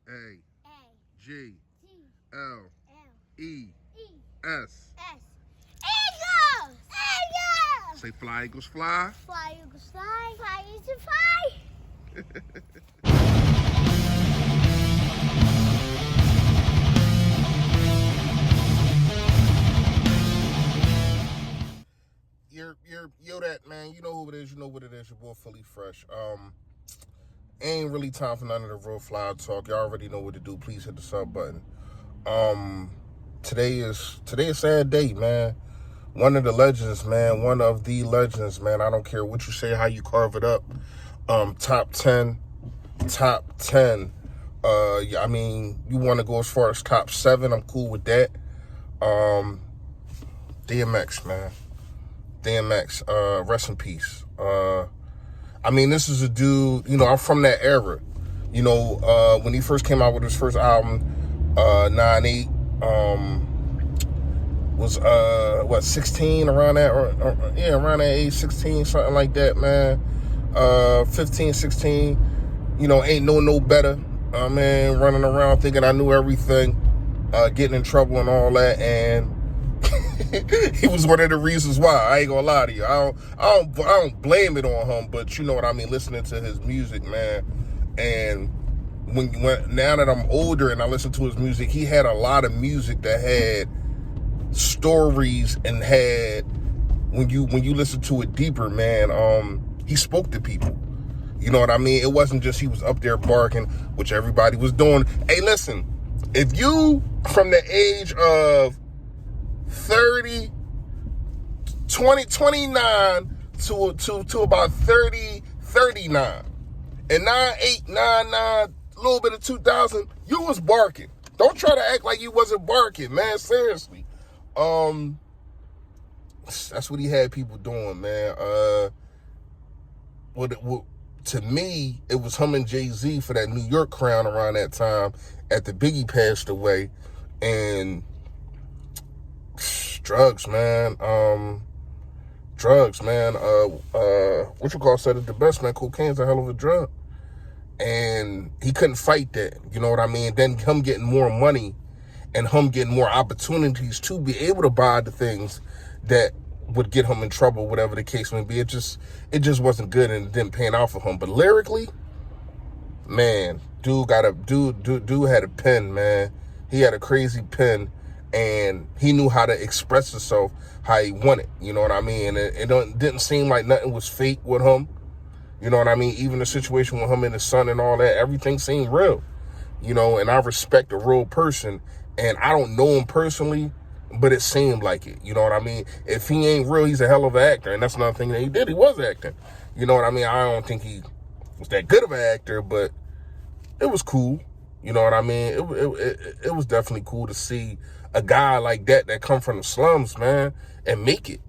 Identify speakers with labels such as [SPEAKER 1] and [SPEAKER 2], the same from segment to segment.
[SPEAKER 1] A
[SPEAKER 2] A
[SPEAKER 1] G
[SPEAKER 2] G
[SPEAKER 1] L
[SPEAKER 2] L
[SPEAKER 1] E
[SPEAKER 2] E
[SPEAKER 1] S.
[SPEAKER 2] S. Eagles! Eagles!
[SPEAKER 1] Say fly eagles fly.
[SPEAKER 2] Fly, Eagles fly. Fly, Eagles fly.
[SPEAKER 1] Yo that man, you know who it is, you know what it is, your boy Fully Fresh. Ain't really time for none of the real fly talk. Y'all already know what to do. Please hit the sub button. Today is a sad day, man. One of the legends, man. One of the legends, man. I don't care what you say, how you carve it up. Top 10. Yeah, I mean, you want to go as far as top 7, I'm cool with that. DMX, man. DMX, rest in peace. I mean, this is a dude, I'm from that era. When he first came out with his first album, 9-8, was 16, around that, around that age, 16, something like that, man. 15, 16, ain't no better. Man, running around thinking I knew everything, getting in trouble and all that, and he was one of the reasons why. I ain't gonna lie to you. I don't blame it on him, but you know what I mean. Listening to his music, man, and now that I'm older and I listen to his music, he had a lot of music that had stories and had when you listen to it deeper, man. He spoke to people. You know what I mean? It wasn't just he was up there barking, which everybody was doing. Hey, listen, if you from the age of 30, 29 to about 30, 39, and 9, 8, 9, 9, a little bit of 2000, you was barking. Don't try to act like you wasn't barking, man. Seriously. That's what he had people doing, man. To me, it was him and Jay-Z for that New York crown around that time after Biggie passed away. And drugs, man. What you call said it the best, man. Cocaine's a hell of a drug. And he couldn't fight that, you know what I mean? Then him getting more money and him getting more opportunities to be able to buy the things that would get him in trouble, whatever the case may be. It just wasn't good and it didn't pan out for him. But lyrically, man, dude had a pen, man. He had a crazy pen, and he knew how to express himself how he wanted. You know what I mean? And it didn't seem like nothing was fake with him. You know what I mean? Even the situation with him and his son and all that, everything seemed real. And I respect a real person, and I don't know him personally, but it seemed like it. You know what I mean? If he ain't real, he's a hell of an actor, and that's another thing that he did. He was acting. You know what I mean? I don't think he was that good of an actor, but it was cool. You know what I mean? It was definitely cool to see a guy like that come from the slums, man, and make it.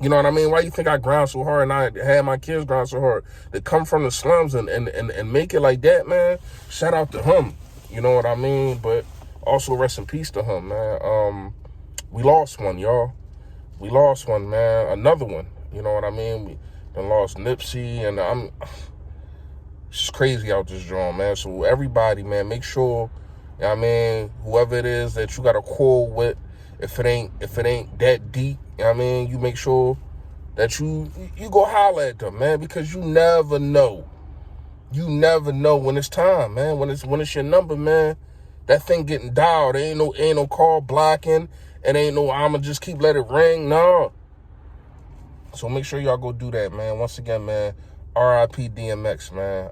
[SPEAKER 1] You know what I mean? Why you think I grind so hard and I had my kids grind so hard? To come from the slums and make it like that, man, shout out to him. You know what I mean? But also rest in peace to him, man. We lost one, y'all. We lost one, man. Another one. You know what I mean? We done lost Nipsey, and it's crazy out this joint, man. So everybody, man, make sure, you know what I mean, whoever it is that you got a quarrel with, if it ain't that deep, you know what I mean, you make sure that you go holler at them, man, because you never know. You never know when it's time, man. When it's your number, man, that thing getting dialed. There ain't no call blocking. It ain't no I'ma just keep let it ring. No. So make sure y'all go do that, man. Once again, man, R.I.P. DMX, man.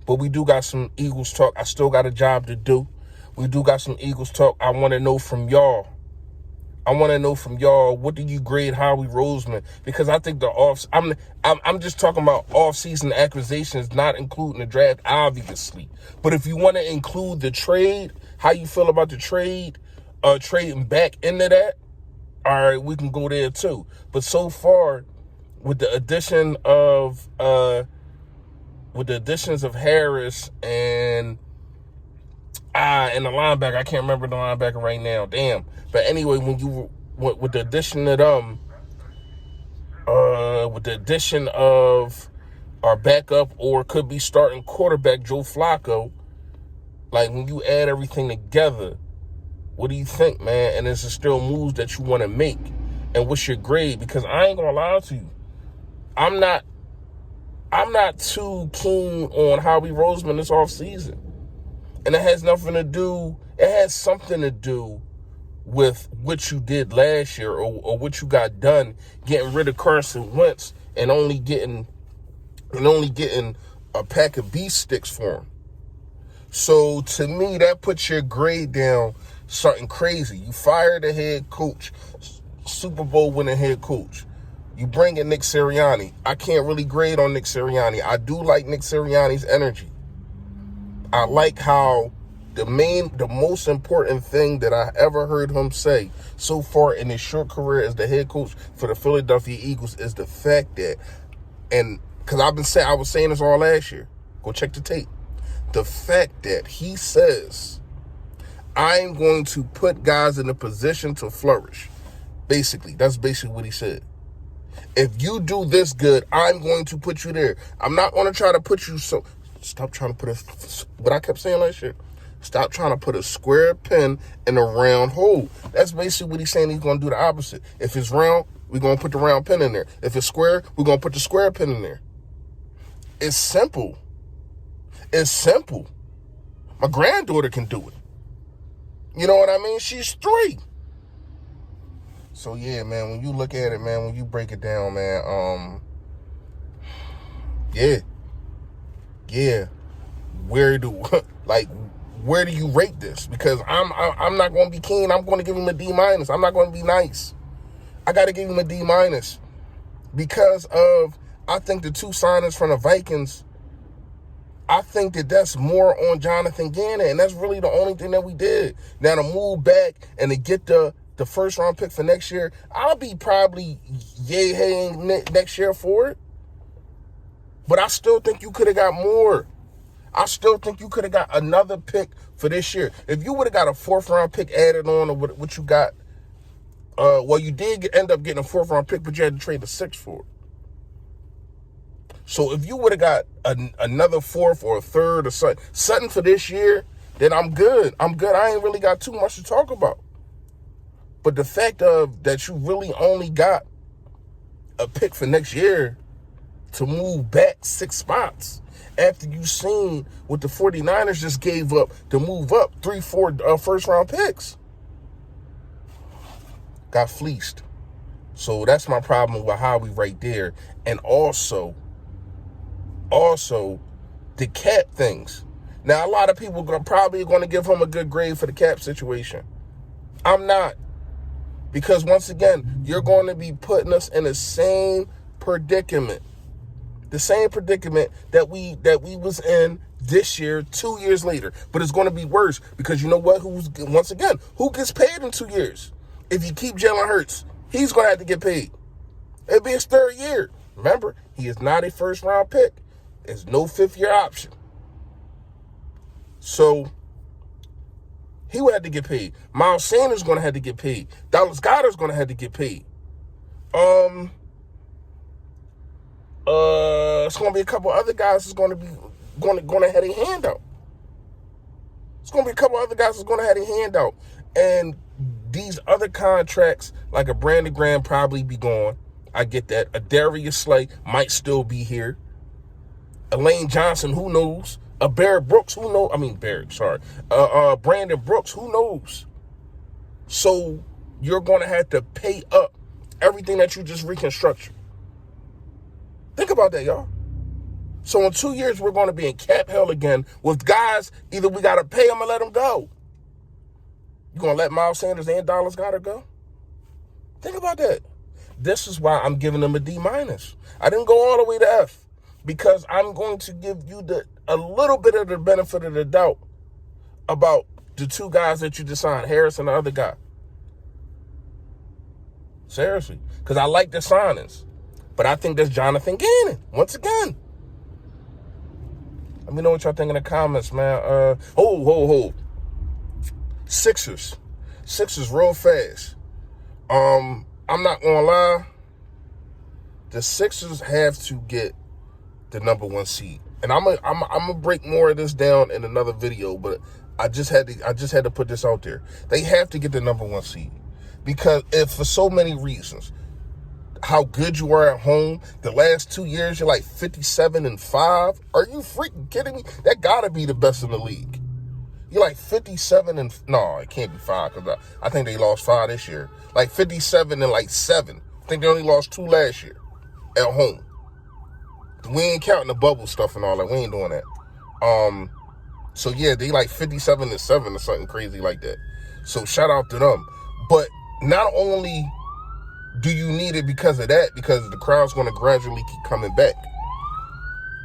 [SPEAKER 1] But we do got some Eagles talk. I still got a job to do. We do got some Eagles talk. I want to know from y'all. What do you grade Howie Roseman? Because I think I'm just talking about off-season acquisitions, not including the draft, obviously. But if you want to include the trade, how you feel about the trade, trading back into that, all right, we can go there too. But so far, with the additions of Harris and the linebacker, I can't remember the linebacker right now. Damn. But anyway, with the addition of them, with the addition of our backup or could be starting quarterback Joe Flacco, Like, when you add everything together, what do you think, man? And is it still moves that you want to make? And what's your grade? Because I ain't gonna lie to you, I'm not too keen on Howie Roseman this offseason. And it has something to do with what you did last year, or what you got done getting rid of Carson Wentz and only getting a pack of beef sticks for him. So to me, that puts your grade down something crazy. You fired the head coach, Super Bowl winning head coach. You bring in Nick Sirianni. I can't really grade on Nick Sirianni. I do like Nick Sirianni's energy. I like how the most important thing that I ever heard him say so far in his short career as the head coach for the Philadelphia Eagles is the fact that, and because I was saying this all last year, go check the tape. The fact that he says, I'm going to put guys in a position to flourish. That's basically what he said. If you do this good, I'm going to put you there. I'm not going to try to put you so... Stop trying to put what I kept saying last year. Stop trying to put a square pin in a round hole. That's basically what he's saying. He's going to do the opposite. If it's round, we're going to put the round pin in there. If it's square, we're going to put the square pin in there. It's simple. It's simple. My granddaughter can do it. You know what I mean? She's 3. So, yeah, man, when you look at it, man, when you break it down, man, yeah. Where do you rate this? Because I'm not going to be keen. I'm going to give him a D-. I'm not going to be nice. I got to give him a D- because of, I think the 2 signings from the Vikings, I think that's more on Jonathan Gannon, and that's really the only thing that we did. Now, to move back and to get the first round pick for next year, I'll be probably yay-haying next year for it. But I still think you could have got more. I still think you could have got another pick for this year. If you would have got a 4th round pick added on to what you got, you did end up getting a 4th round pick, but you had to trade the 6th for it. So if you would have got another 4th or a 3rd or something for this year, then I'm good. I ain't really got too much to talk about. But the fact of that you really only got a pick for next year to move back 6 spots after you seen what the 49ers just gave up to move up 3-4 first round picks. Got fleeced. So that's my problem with Howie right there. And also the cap things. Now, a lot of people are probably going to give him a good grade for the cap situation. I'm not. Because once again, you're going to be putting us in the same predicament. The same predicament that we was in this year, 2 years later. But it's going to be worse because you know what? Who gets paid in 2 years? If you keep Jalen Hurts, he's going to have to get paid. It'll be his 3rd year. Remember, he is not a first-round pick. There's no 5th-year option. So he would have to get paid. Miles Sanders is going to have to get paid. Dallas Goedert's going to have to get paid. It's going to be a couple other guys that's going to have a handout. It's going to be a couple other guys that's going to have a handout. And these other contracts, like a Brandon Graham, probably be gone. I get that. A Darius Slay might still be here. Elaine Johnson, who knows? A Barrett Brooks, who knows? Brandon Brooks, who knows? So you're going to have to pay up everything that you just reconstructed. Think about that, y'all. So in 2 years, we're going to be in cap hell again with guys, either we got to pay them or let them go. You going to let Miles Sanders and Dallas Goedert go? Think about that. This is why I'm giving them a D-. I didn't go all the way to F because I'm going to give you a little bit of the benefit of the doubt about the 2 guys that you just signed, Harris and the other guy. Seriously. Because I like the signings. But I think that's Jonathan Gannon, once again. Let me know what y'all think in the comments, man. Sixers real fast. I'm not going to lie. The Sixers have to get the number 1 seed. And I'm gonna break more of this down in another video, but I just had to put this out there. They have to get the number 1 seed because if for so many reasons, how good you are at home, the last 2 years you're like 57-5. Are you freaking kidding me? That gotta be the best in the league. You're like 57 and no, it can't be 5 because I think they lost 5 this year. Like 57 and like 7. I think they only lost 2 last year at home. We ain't counting the bubble stuff and all that. We ain't doing that. So yeah, they like 57-7 or something crazy like that. So shout out to them. But not only do you need it because of that, because the crowd's going to gradually keep coming back,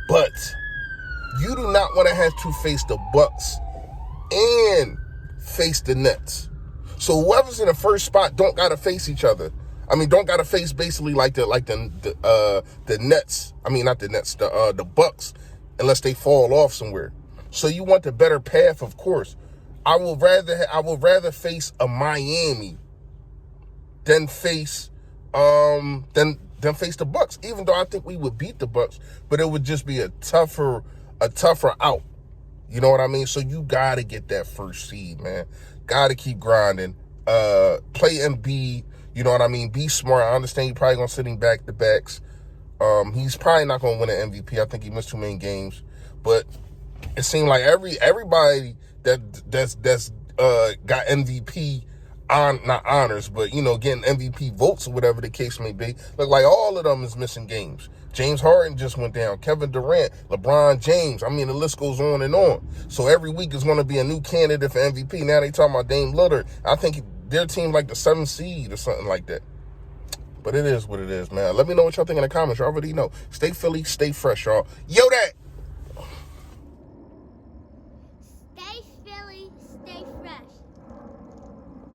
[SPEAKER 1] but you do not want to have to face the Bucks and face the Nets. So whoever's in the first spot don't gotta face each other. I mean, don't gotta face basically like the Nets. I mean, not the Nets, the Bucks, unless they fall off somewhere. So you want the better path, of course. I would rather face a Miami than face face the Bucks. Even though I think we would beat the Bucks, but it would just be a tougher out. You know what I mean? So you got to get that first seed, man. Got to keep grinding. Play Embiid. You know what I mean? Be smart. I understand you're probably going to sit him back-to-backs. He's probably not going to win an MVP. I think he missed too many games. But it seemed like everybody that's got MVP, not honors, but, you know, getting MVP votes or whatever the case may be, look like all of them is missing games. James Harden just went down. Kevin Durant, LeBron James. I mean, the list goes on and on. So every week is going to be a new candidate for MVP. Now they talking about Dame Lillard. I think their team like the 7th seed or something like that. But it is what it is, man. Let me know what y'all think in the comments. Y'all already know. Stay Philly, stay fresh, y'all. Yo, that.
[SPEAKER 2] Stay Philly, stay fresh.